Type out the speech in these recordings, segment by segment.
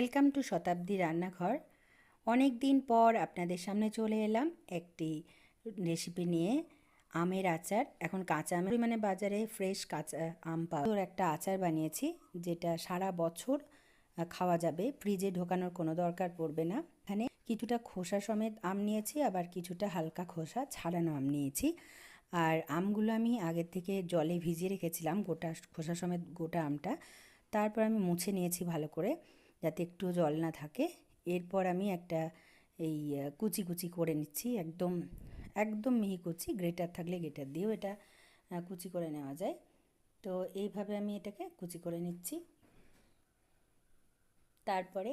Welcome to শতাব্দী রান্নাঘর। অনেক দিন পর আপনাদের সামনে চলে এলাম একটি রেসিপি নিয়ে। আমের আচার। এখন কাঁচা আমের মানে বাজারে ফ্রেশ কাঁচা আম পাওয়া, একটা আচার বানিয়েছি যেটা সারা বছর খাওয়া যাবে, ফ্রিজে ঢোকানোর কোনো দরকার পড়বে না। এখানে কিছুটা খোসা সমেত আম নিয়েছি, আবার কিছুটা হালকা খোসা ছাড়ানো আম নিয়েছি। আর আমগুলো আমি আগের থেকে জলে ভিজিয়ে রেখেছিলাম, গোটা খোসা সমেত গোটা আমটা। তারপর আমি মুছে নিয়েছি ভালো করে, যাতে একটু জল না থাকে। এরপর আমি একটা এই কুচি কুচি করে নিচ্ছি, একদম একদম মিহি কুচি। গ্রেটার থাকলে গ্রেটার দিয়েও এটা কুচি করে নেওয়া যায়। তো এইভাবে আমি এটাকে কুচি করে নিচ্ছি। তারপরে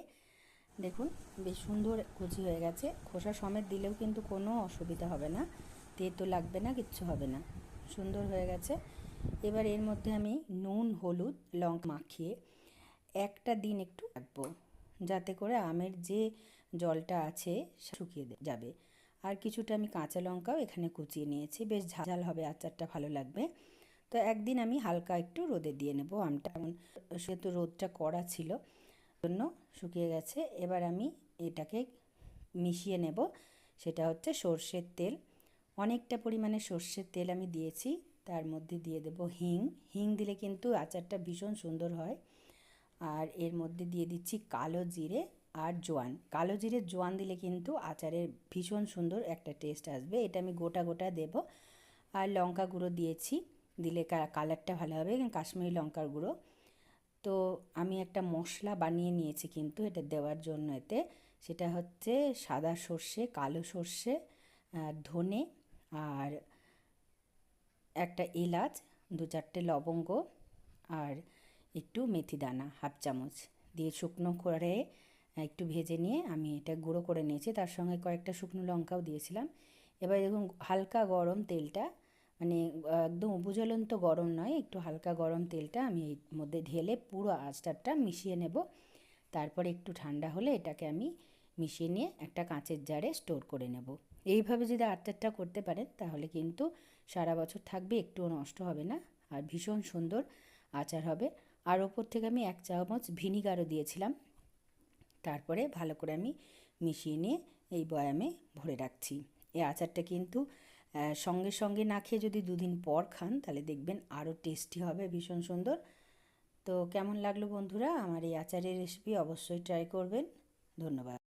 দেখুন বেশ সুন্দর কুচি হয়ে গেছে। খোসা সমেত দিলেও কিন্তু কোনো অসুবিধা হবে না, তেতো লাগবে না, কিচ্ছু হবে না, সুন্দর হয়ে গেছে। এবার এর মধ্যে আমি নুন, হলুদ, লঙ্কা মাখিয়ে একটা দিন একটু রাখবো, যাতে করে আমের যে জলটা আছে শুকিয়ে যাবে। আর কিছুটা আমি কাঁচা লঙ্কাও এখানে কুচিয়ে নিয়েছি, বেশ ঝাল হবে, আচারটা ভালো লাগবে। তো একদিন আমি হালকা একটু রোদে দিয়ে নেব আমটা, সেহেতু রোদটা কড়া ছিল জন্য শুকিয়ে গেছে। এবার আমি এটাকে মিশিয়ে নেব। সেটা হচ্ছে সর্ষের তেল। অনেকটা পরিমাণে সর্ষের তেল আমি দিয়েছি। তার মধ্যে দিয়ে দেব হিং। হিং দিলে কিন্তু আচারটা ভীষণ সুন্দর হয়। আর এর মধ্যে দিয়ে দিচ্ছি কালো জিরে আর জোয়ান। কালো জিরে জোয়ান দিলে কিন্তু আচারের ভীষণ সুন্দর একটা টেস্ট আসবে। এটা আমি গোটা গোটা দেব। আর লঙ্কা গুঁড়ো দিয়েছি, দিলে কালারটা ভালো হবে, কাশ্মীরি লঙ্কার গুঁড়ো। তো আমি একটা মশলা বানিয়ে নিয়েছি কিন্তু এটা দেওয়ার জন্য এতে। সেটা হচ্ছে সাদা সর্ষে, কালো সর্ষে, ধনে, আর একটা এলাচ, 2-4টে লবঙ্গ, আর একটু মেথি দানা হাফ চামচ দিয়ে শুকনো করে একটু ভেজে নিয়ে আমি এটা গুঁড়ো করে নিয়েছি। তার সঙ্গে কয়েকটা শুকনো লঙ্কাও দিয়েছিলাম। এবার দেখুন হালকা গরম তেলটা, মানে একদম উপজ্বলন্ত গরম নয়, একটু হালকা গরম তেলটা আমি এর মধ্যে ঢেলে পুরো আচারটা মিশিয়ে নেব। তারপরে একটু ঠান্ডা হলে এটাকে আমি মিশিয়ে নিয়ে একটা কাঁচের জারে স্টোর করে নেব। এইভাবে যদি আচারটা করতে পারেন তাহলে কিন্তু সারা বছর থাকবে, একটুও নষ্ট হবে না, আর ভীষণ সুন্দর আচার হবে। আর ওপর থেকে আমি 1 চামচ ভিনিগারও দিয়েছিলাম। তারপরে ভালো করে আমি মিশিয়ে নিয়ে এই বয়ামে ভরে রাখছি। এই আচারটা কিন্তু সঙ্গে সঙ্গে না খেয়ে যদি 2 দিন পর খান তাহলে দেখবেন আরও টেস্টি হবে, ভীষণ সুন্দর। তো কেমন লাগলো বন্ধুরা আমার এই আচারের রেসিপি? অবশ্যই ট্রাই করবেন। ধন্যবাদ।